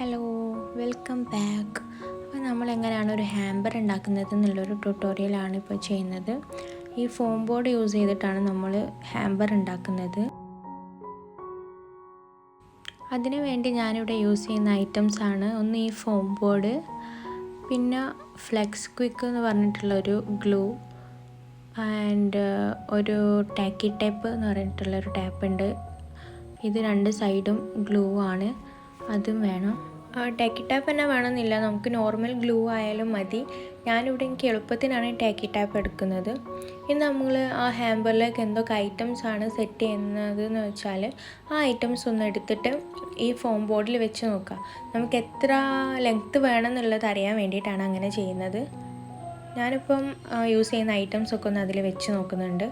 Hello, welcome back. അപ്പോൾ നമ്മൾ എങ്ങനെയാണ് ഒരു ഹാമ്പർ ഉണ്ടാക്കുന്നത് എന്നുള്ളൊരു ട്യൂട്ടോറിയലാണ് ഇപ്പോൾ ചെയ്യുന്നത്. ഈ ഫോം ബോർഡ് യൂസ് ചെയ്തിട്ടാണ് നമ്മൾ ഹാമ്പർ ഉണ്ടാക്കുന്നത്. അതിനു വേണ്ടി ഞാനിവിടെ യൂസ് ചെയ്യുന്ന ഐറ്റംസ് ആണ് ഒന്ന് ഈ ഫോം ബോർഡ്, പിന്നെ ഫ്ലെക്സ് ക്വിക്ക് എന്ന് പറഞ്ഞിട്ടുള്ളൊരു ഗ്ലൂ ആൻഡ് ഒരു ടാക്കി ടേപ്പ് എന്ന് പറഞ്ഞിട്ടുള്ളൊരു ടാപ്പ് ഉണ്ട്. ഇത് രണ്ട് സൈഡും ഗ്ലൂ ആണ്, അതും വേണം. ടാക്കി ടാപ്പ് തന്നെ വേണമെന്നില്ല, നമുക്ക് നോർമൽ ഗ്ലൂ ആയാലും മതി. ഞാനിവിടെ എനിക്ക് എളുപ്പത്തിനാണ് ടാക്കി ടാപ്പ് എടുക്കുന്നത്. ഇനി നമ്മൾ ആ ഹാമ്പറിലേക്ക് എന്തൊക്കെ ഐറ്റംസ് ആണ് സെറ്റ് ചെയ്യുന്നത് എന്ന് വെച്ചാൽ ആ ഐറ്റംസ് ഒന്ന് എടുത്തിട്ട് ഈ ഫോം ബോർഡിൽ വെച്ച് നോക്കാം. നമുക്ക് എത്ര ലെങ്ത്ത് വേണമെന്നുള്ളത് അറിയാൻ വേണ്ടിയിട്ടാണ് അങ്ങനെ ചെയ്യുന്നത്. ഞാനിപ്പം യൂസ് ചെയ്യുന്ന ഐറ്റംസ് ഒക്കെ ഒന്ന് അതിൽ വെച്ച് നോക്കുന്നുണ്ട്.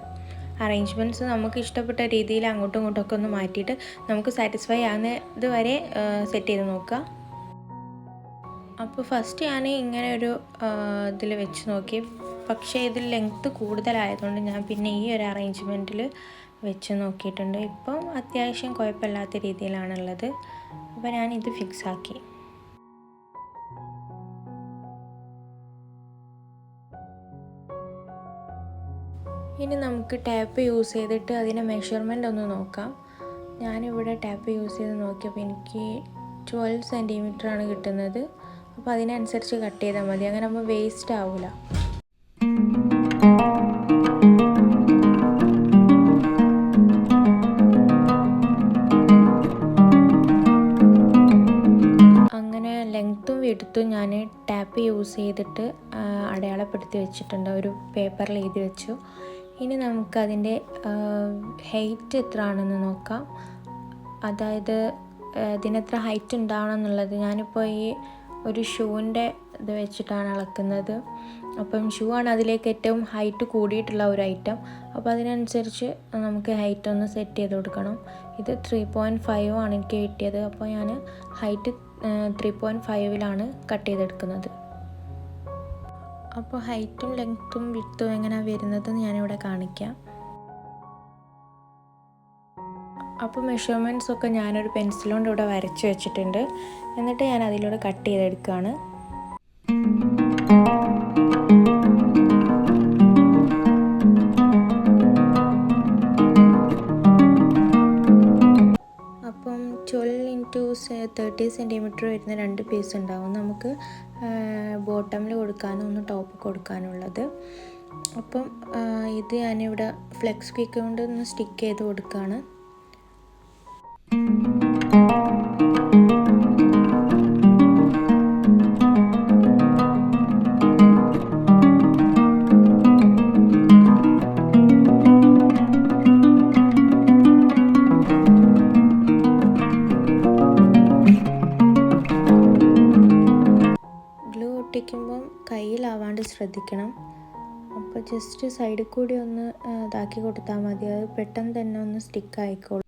അറേഞ്ച്മെൻറ്റ്സ് നമുക്ക് ഇഷ്ടപ്പെട്ട രീതിയിൽ അങ്ങോട്ടും ഇങ്ങോട്ടൊക്കെ ഒന്ന് മാറ്റിയിട്ട് നമുക്ക് സാറ്റിസ്ഫൈ ആകുന്നത് വരെ സെറ്റ് ചെയ്ത് നോക്കുക. അപ്പോൾ ഫസ്റ്റ് ഞാൻ ഇങ്ങനെ ഒരു ഇതിൽ വെച്ച് നോക്കി, പക്ഷേ ഇതിൽ ലെങ്ത്ത് കൂടുതലായതുകൊണ്ട് ഞാൻ പിന്നെ ഈ ഒരു അറേഞ്ച്മെൻറ്റിൽ വെച്ച് നോക്കിയിട്ടുണ്ട്. ഇപ്പം അത്യാവശ്യം കുഴപ്പമില്ലാത്ത രീതിയിലാണുള്ളത്. അപ്പോൾ ഞാനിത് ഫിക്സ് ആക്കി. ഇനി നമുക്ക് ടാപ്പ് യൂസ് ചെയ്തിട്ട് അതിൻ്റെ മെഷർമെൻ്റ് ഒന്ന് നോക്കാം. ഞാനിവിടെ ടാപ്പ് യൂസ് ചെയ്ത് നോക്കിയപ്പോൾ എനിക്ക് 12 സെൻറ്റിമീറ്റർ ആണ് കിട്ടുന്നത്. അപ്പോൾ അതിനനുസരിച്ച് കട്ട് ചെയ്താൽ മതി, അങ്ങനെ ആകുമ്പോൾ വേസ്റ്റ് ആവില്ല. അങ്ങനെ ലെങ്ത്തും വിഡ്ത്തും ഞാൻ ടാപ്പ് യൂസ് ചെയ്തിട്ട് അടയാളപ്പെടുത്തി വെച്ചിട്ടുണ്ട്, ഒരു പേപ്പറിൽ എഴുതി വെച്ചു. ഇനി നമുക്കതിൻ്റെ ഹൈറ്റ് എത്ര ആണെന്ന് നോക്കാം. അതായത് ഇതിനെത്ര ഹൈറ്റ് ഉണ്ടാവണം എന്നുള്ളത്. ഞാനിപ്പോൾ ഈ ഒരു ഷൂവിൻ്റെ ഇത് വെച്ചിട്ടാണ് അളക്കുന്നത്. അപ്പം ഷൂ ആണ് അതിലേക്ക് ഏറ്റവും ഹൈറ്റ് കൂടിയിട്ടുള്ള ഒരു ഐറ്റം. അപ്പോൾ അതിനനുസരിച്ച് നമുക്ക് ഹൈറ്റ് ഒന്ന് സെറ്റ് ചെയ്ത് കൊടുക്കണം. ഇത് 3.5 ആണ് എനിക്ക് കിട്ടിയത്. അപ്പോൾ ഞാൻ ഹൈറ്റ് 3.5 കട്ട് ചെയ്തെടുക്കുന്നത്. അപ്പോൾ ഹൈറ്റും ലെങ്ത്തും വിഡ്ത്തും എങ്ങനെയാണ് വരുന്നതെന്ന് ഞാനിവിടെ കാണിക്കാം. അപ്പോൾ മെഷർമെൻറ്റ്സ് ഒക്കെ ഞാനൊരു പെൻസിൽ കൊണ്ട് ഇവിടെ വരച്ച് വെച്ചിട്ടുണ്ട്. എന്നിട്ട് ഞാൻ അതിലൂടെ കട്ട് ചെയ്തെടുക്കുകയാണ്. അപ്പം 12x30 സെൻറ്റിമീറ്റർ വരുന്ന 2 പീസ് ഉണ്ടാവും. നമുക്ക് ബോട്ടമിൽ കൊടുക്കാനും ഒന്ന് ടോപ്പ് കൊടുക്കാനുള്ളത്. അപ്പം ഇത് ഞാനിവിടെ ഫ്ലെക്സ് ക്വിക്ക് കൊണ്ട് ഒന്ന് സ്റ്റിക്ക് ചെയ്ത് കൊടുക്കുകയാണ്. ഗ്ലൂ ഒട്ടിക്കുമ്പം കയ്യിലാവാണ്ട് ശ്രദ്ധിക്കണം. അപ്പോൾ ജസ്റ്റ് സൈഡിൽ കൂടി ഒന്ന് ഇതാക്കി കൊടുത്താൽ മതി, അത് പെട്ടെന്ന് തന്നെ ഒന്ന് സ്റ്റിക്ക് ആയിക്കോളും.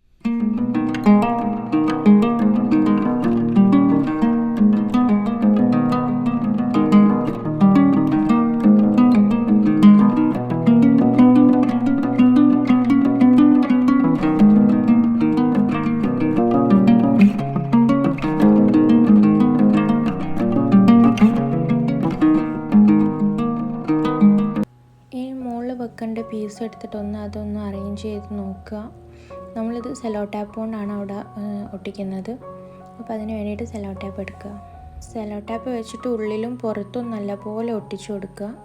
വെക്കേണ്ട പീസ് എടുത്തിട്ടൊന്ന് അതൊന്ന് അറേഞ്ച് ചെയ്ത് നോക്കുക. നമ്മളിത് സെലോ ടാപ്പ് കൊണ്ടാണ് അവിടെ ഒട്ടിക്കുന്നത്. അപ്പോൾ അതിന് വേണ്ടിയിട്ട് സെലോ ടാപ്പ് എടുക്കുക. സെലോ ടാപ്പ് വെച്ചിട്ട് ഉള്ളിലും പുറത്തും നല്ലപോലെ ഒട്ടിച്ചു കൊടുക്കുക.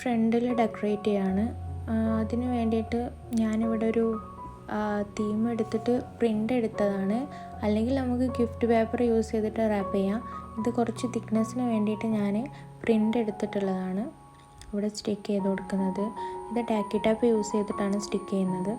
ഫ്രണ്ടിൽ ഡെക്കറേറ്റ് ചെയ്യാണ്. അതിന് വേണ്ടിയിട്ട് ഞാനിവിടെ ഒരു തീം എടുത്തിട്ട് പ്രിൻ്റ് എടുത്തതാണ്. അല്ലെങ്കിൽ നമുക്ക് ഗിഫ്റ്റ് പേപ്പർ യൂസ് ചെയ്തിട്ട് റാപ്പ് ചെയ്യാം. ഇത് കുറച്ച് തിക്നെസ്സിന് വേണ്ടിയിട്ട് ഞാൻ പ്രിൻ്റ് എടുത്തിട്ടുള്ളതാണ് ഇവിടെ സ്റ്റിക്ക് ചെയ്ത് കൊടുക്കുന്നത്. ഇത് ടാക്കി ടാപ്പ് യൂസ് ചെയ്തിട്ടാണ് സ്റ്റിക്ക് ചെയ്യുന്നത്.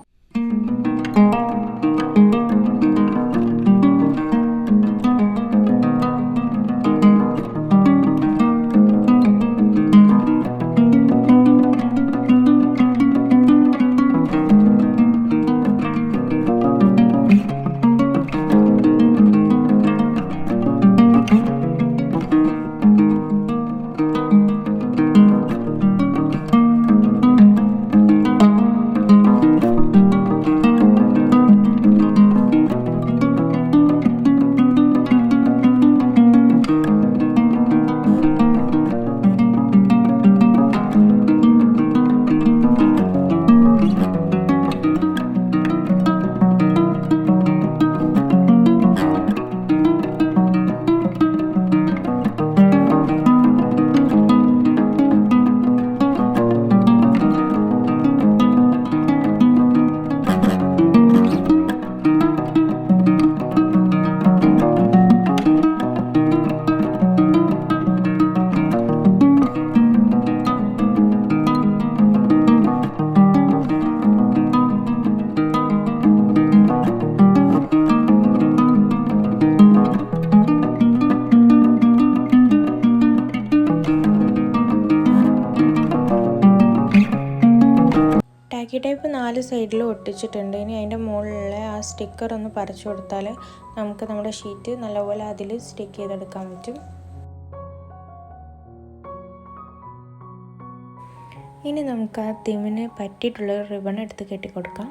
ബാക്കി ടൈപ്പ് 4 സൈഡിലും ഒട്ടിച്ചിട്ടുണ്ട്. ഇനി അതിൻ്റെ മുകളിലെ ആ സ്റ്റിക്കർ ഒന്ന് പറിച്ചു കൊടുത്താൽ നമുക്ക് നമ്മുടെ ഷീറ്റ് നല്ലപോലെ അതിൽ സ്റ്റിക്ക് ചെയ്തെടുക്കാൻ പറ്റും. ഇനി നമുക്ക് ആ തീമിന് പറ്റിയിട്ടുള്ള റിബൺ എടുത്ത് കെട്ടിക്കൊടുക്കാം.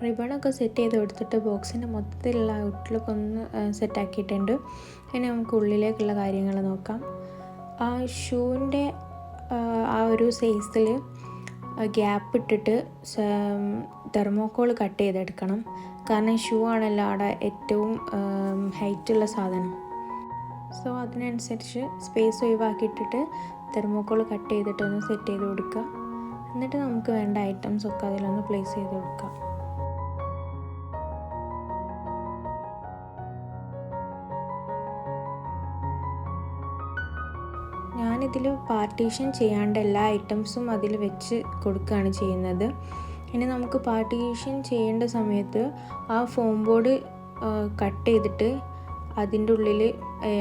റിബണൊക്കെ സെറ്റ് ചെയ്ത് കൊടുത്തിട്ട് ബോക്സിൻ്റെ മൊത്തത്തിലുള്ള ഔട്ട്ലുക്ക് ഒന്ന് സെറ്റാക്കിയിട്ടുണ്ട്. ഇനി നമുക്ക് ഉള്ളിലേക്കുള്ള കാര്യങ്ങൾ നോക്കാം. ആ ഷൂവിൻ്റെ ആ ഒരു സൈസിൽ ഗ്യാപ്പ് ഇട്ടിട്ട് തെർമോക്കോൾ കട്ട് ചെയ്തെടുക്കണം. കാരണം ഷൂ ആണല്ലോ അവിടെ ഏറ്റവും ഹൈറ്റുള്ള സാധനം. സോ അതിനനുസരിച്ച് സ്പേസ് ഒഴിവാക്കിയിട്ടിട്ട് തെർമോക്കോൾ കട്ട് ചെയ്തിട്ട് ഒന്ന് സെറ്റ് ചെയ്ത് കൊടുക്കുക. എന്നിട്ട് നമുക്ക് വേണ്ട ഐറ്റംസ് ഒക്കെ അതിലൊന്ന് പ്ലേസ് ചെയ്ത് കൊടുക്കാം. ഞാനിതിൽ പാർട്ടീഷൻ ചെയ്യാണ്ട് എല്ലാ ഐറ്റംസും അതിൽ വെച്ച് കൊടുക്കുകയാണ് ചെയ്യുന്നത്. ഇനി നമുക്ക് പാർട്ടീഷൻ ചെയ്യേണ്ട സമയത്ത് ആ ഫോം ബോർഡ് കട്ട് ചെയ്തിട്ട് അതിൻ്റെ ഉള്ളിൽ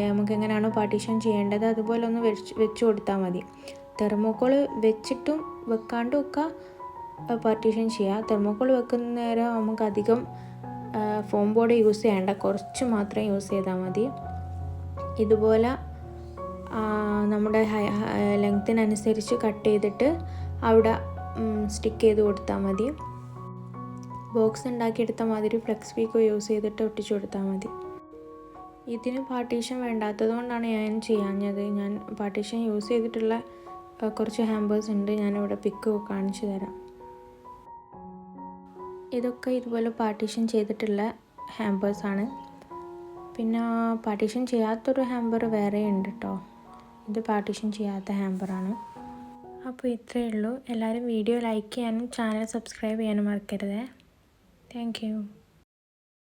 നമുക്ക് എങ്ങനെയാണോ പാർട്ടീഷൻ ചെയ്യേണ്ടത് അതുപോലെ ഒന്ന് വെച്ച് കൊടുത്താൽ മതി. തെർമോക്കോൾ വെച്ചിട്ടും വെക്കാണ്ടും ഒക്കെ പാർട്ടീഷൻ ചെയ്യുക. തെർമോക്കോൾ വെക്കുന്ന നേരം നമുക്ക് അധികം ഫോം ബോർഡ് യൂസ് ചെയ്യേണ്ട, കുറച്ച് മാത്രം യൂസ് ചെയ്താൽ മതി. ഇതുപോലെ നമ്മുടെ ലെങ്ത്തിനനുസരിച്ച് കട്ട് ചെയ്തിട്ട് അവിടെ സ്റ്റിക്ക് ചെയ്ത് കൊടുത്താൽ മതി. ബോക്സ് ഉണ്ടാക്കിയെടുത്ത മാതിരി ഫ്ലെക്സ് പീക്കോ യൂസ് ചെയ്തിട്ട് ഒട്ടിച്ചു കൊടുത്താൽ മതി. ഇതിന് പാർട്ടീഷൻ വേണ്ടാത്തത് കൊണ്ടാണ് ഞാൻ ചെയ്യാഞ്ഞത്. ഞാൻ പാർട്ടീഷൻ യൂസ് ചെയ്തിട്ടുള്ള കുറച്ച് ഹാമ്പേഴ്സ് ഉണ്ട്, ഞാനിവിടെ പിക്ക് കാണിച്ചു തരാം. ഇതൊക്കെ ഇതുപോലെ പാർട്ടീഷൻ ചെയ്തിട്ടുള്ള ഹാമ്പേഴ്സാണ്. പിന്നെ പാർട്ടീഷൻ ചെയ്യാത്തൊരു ഹാമ്പർ വേറെ ഉണ്ട് കേട്ടോ. ഇത് പാർട്ടീഷൻ ചെയ്യാത്ത ഹാമ്പറാണ്. അപ്പോൾ ഇത്രയേ ഉള്ളൂ. എല്ലാവരും വീഡിയോ ലൈക്ക് ചെയ്യാനും ചാനൽ സബ്സ്ക്രൈബ് ചെയ്യാനും മറക്കരുത്. Thank you.